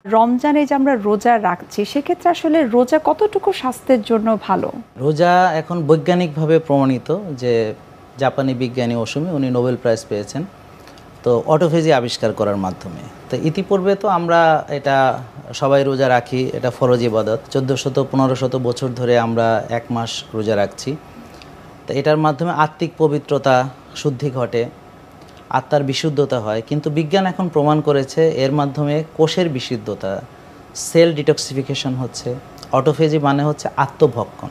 রমজানে যে আমরা রোজা রাখছি সেক্ষেত্রে আসলে রোজা কতটুকু স্বাস্থ্যের জন্য ভালো? রোজা এখন বৈজ্ঞানিকভাবে প্রমাণিত যে জাপানি বিজ্ঞানী ওসুমি উনি নোবেল প্রাইজ পেয়েছেন তো অটোফেজি আবিষ্কার করার মাধ্যমে। তো ইতিপূর্বে তো আমরা এটা সবাই রোজা রাখি, এটা ফরজ ইবাদত। 1400-1500 বছর ধরে আমরা এক মাস রোজা রাখছি। তো এটার মাধ্যমে আত্মিক পবিত্রতা শুদ্ধি ঘটে, আত্মার বিশুদ্ধতা হয়। কিন্তু বিজ্ঞান এখন প্রমাণ করেছে এর মাধ্যমে কোষের বিশুদ্ধতা, সেল ডিটক্সিফিকেশন হচ্ছে। অটোফেজি মানে হচ্ছে আত্মভক্ষণ,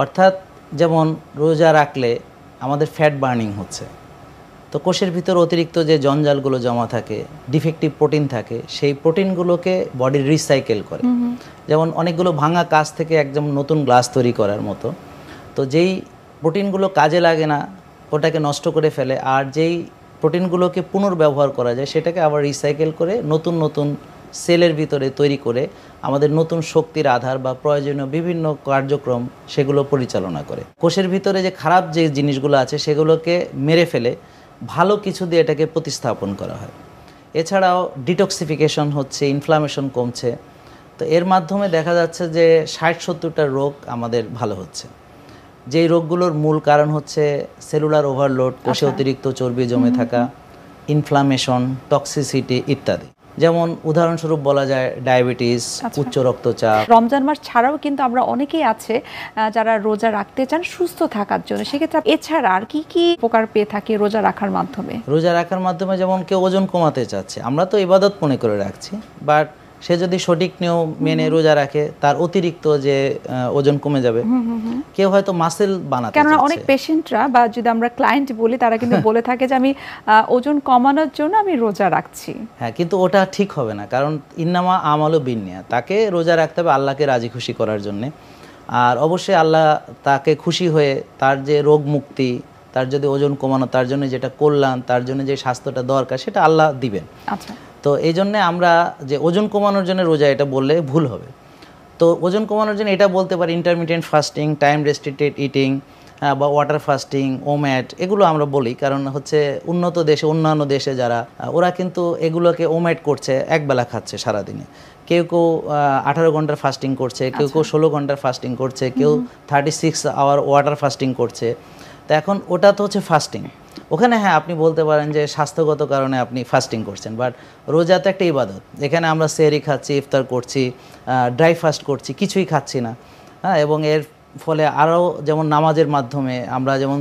অর্থাৎ যেমন রোজা রাখলে আমাদের ফ্যাট বার্নিং হচ্ছে, তো কোষের ভিতর অতিরিক্ত যে জঞ্জালগুলো জমা থাকে, ডিফেক্টিভ প্রোটিন থাকে, সেই প্রোটিনগুলোকে বডি রিসাইকেল করে। যেমন অনেকগুলো ভাঙা কাঁচ থেকে একদম নতুন গ্লাস তৈরি করার মতো। তো যেই প্রোটিনগুলো কাজে লাগে না ওটাকে নষ্ট করে ফেলে, আর যেই প্রোটিনগুলোকে পুনর্ব্যবহার করা যায় সেটাকে আবার রিসাইকেল করে নতুন নতুন সেলের ভিতরে তৈরি করে আমাদের নতুন শক্তির আধার বা প্রয়োজনীয় বিভিন্ন কার্যক্রম সেগুলো পরিচালনা করে। কোষের ভিতরে যে খারাপ যে জিনিসগুলো আছে সেগুলোকে মেরে ফেলে ভালো কিছু দিয়ে এটাকে প্রতিস্থাপন করা হয়। এছাড়াও ডিটক্সিফিকেশন হচ্ছে, ইনফ্লামেশন কমছে। তো এর মাধ্যমে দেখা যাচ্ছে যে 60-70টা রোগ আমাদের ভালো হচ্ছে। যেই রোগগুলোর মূল কারণ হচ্ছে সেলুলার ওভারলোড, কোষে অতিরিক্ত চর্বি জমে থাকা, ইনফ্লামেশন, টক্সিসিটি ইত্যাদি। যেমন উদাহরণস্বরূপ বলা যায় ডায়াবেটিস, উচ্চ রক্তচাপ। রমজান মাস ছাড়াও কিন্তু আমরা অনেকেই আছে যারা রোজা রাখতে চান সুস্থ থাকার জন্য, সেক্ষেত্রে এছাড়া আর কি কি উপকার পেয়ে থাকে রোজা রাখার মাধ্যমে? রোজা রাখার মাধ্যমে যেমন কেউ ওজন কমাতে চাচ্ছে, আমরা তো ইবাদত মনে করে রাখছি, বাট সে যদি সঠিক নিয়ম মেনে রোজা রাখে তার অতিরিক্ত যে ওজন কমে যাবে। কেউ হয়তো মাসেল বানাতে চাচ্ছে, কেননা অনেক পেশেন্টরা বা যদি আমরা ক্লায়েন্ট বলি তারা কিন্তু বলে থাকে যে আমি ওজন কমানোর জন্য আমি রোজা রাখছি। হ্যাঁ, কিন্তু ওটা ঠিক হবে না, কারণ ইন্নামা আমালু বিন্নিয়া, তাকে রোজা রাখতে হবে আল্লাহকে রাজি খুশি করার জন্যে। আর অবশ্যই আল্লাহ তাকে খুশি হয়ে তার যে রোগ মুক্তি, তার যদি ওজন কমানো, তার জন্য যেটা কল্যাণ, তার জন্য যে স্বাস্থ্যটা দরকার সেটা আল্লাহ দিবেন। আচ্ছা, তো এই জন্যে আমরা যে ওজন কমানোর জন্য রোজা এটা বললে ভুল হবে। তো ওজন কমানোর জন্য এটা বলতে পারি intermittent fasting, time restricted eating, বা ওয়াটার ফাস্টিং, ওম্যাট, এগুলো আমরা বলি। কারণ হচ্ছে উন্নত দেশে, অন্যান্য দেশে যারা ওরা কিন্তু এগুলোকে ওম্যাট করছে, একবেলা খাচ্ছে সারাদিনে। কেউ কেউ 18 ঘন্টার ফাস্টিং করছে, কেউ কেউ 16 ঘন্টার ফাস্টিং করছে, কেউ 36 আওয়ার ওয়াটার ফাস্টিং করছে। তো এখন ওটা তো হচ্ছে ফাস্টিং। ওখানে হ্যাঁ আপনি বলতে পারেন যে স্বাস্থ্যগত কারণে আপনি ফাস্টিং করছেন, বাট রোজা তো একটা ইবাদত। এখানে আমরা সেহরি খাচ্ছি, ইফতার করছি, ড্রাই ফাস্ট করছি, কিছুই খাচ্ছি না। হ্যাঁ, এবং এর ফলে আরও যেমন নামাজের মাধ্যমে আমরা যেমন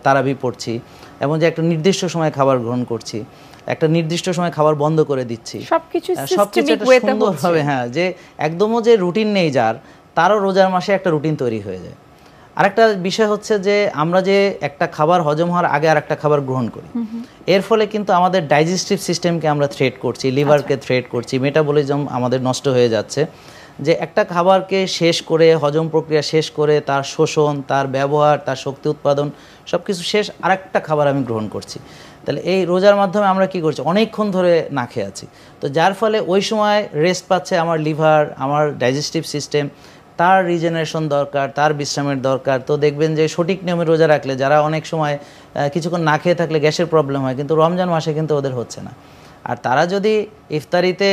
তারাবি পড়ছি, এবং যে একটা নির্দিষ্ট সময় খাবার গ্রহণ করছি, একটা নির্দিষ্ট সময় খাবার বন্ধ করে দিচ্ছি, সবকিছু সুন্দরভাবে, হ্যাঁ, যে একদমও যে রুটিন নেই যার, তারও রোজার মাসে একটা রুটিন তৈরি হয়ে যায়। আরেকটা বিষয় হচ্ছে যে আমরা যে একটা খাবার হজম হওয়ার আগে আর একটা খাবার গ্রহণ করি, এর ফলে কিন্তু আমাদের ডাইজেস্টিভ সিস্টেমকে আমরা থ্রেট করছি, লিভারকে থ্রেট করছি, মেটাবলিজম আমাদের নষ্ট হয়ে যাচ্ছে। যে একটা খাবারকে শেষ করে, হজম প্রক্রিয়া শেষ করে, তার শোষণ, তার ব্যবহার, তার শক্তি উৎপাদন সব কিছু শেষ, আরেকটা খাবার আমি গ্রহণ করছি। তাহলে এই রোজার মাধ্যমে আমরা কি করছি, অনেকক্ষণ ধরে না খেয়ে আছি। তো যার ফলে ওই সময় রেস্ট পাচ্ছে আমার লিভার, আমার ডাইজেস্টিভ সিস্টেম, তার রিজেনারেশন দরকার, তার বিশ্রামের দরকার। তো দেখবেন যে সঠিক নিয়মে রোজা রাখলে যারা অনেক সময় কিছুক্ষণ না খেয়ে থাকলে গ্যাসের প্রবলেম হয়, কিন্তু রমজান মাসে কিন্তু ওদের হচ্ছে না। আর তারা যদি ইফতারিতে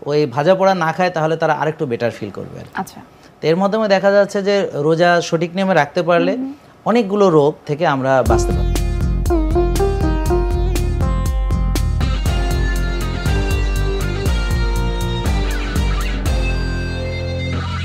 ওই ভাজা পোড়া না খায় তাহলে তারা আরেকটু বেটার ফিল করবে। আচ্ছা, তো এর মাধ্যমে দেখা যাচ্ছে যে রোজা সঠিক নিয়মে রাখতে পারলে অনেকগুলো রোগ থেকে আমরা বাঁচতে পারি।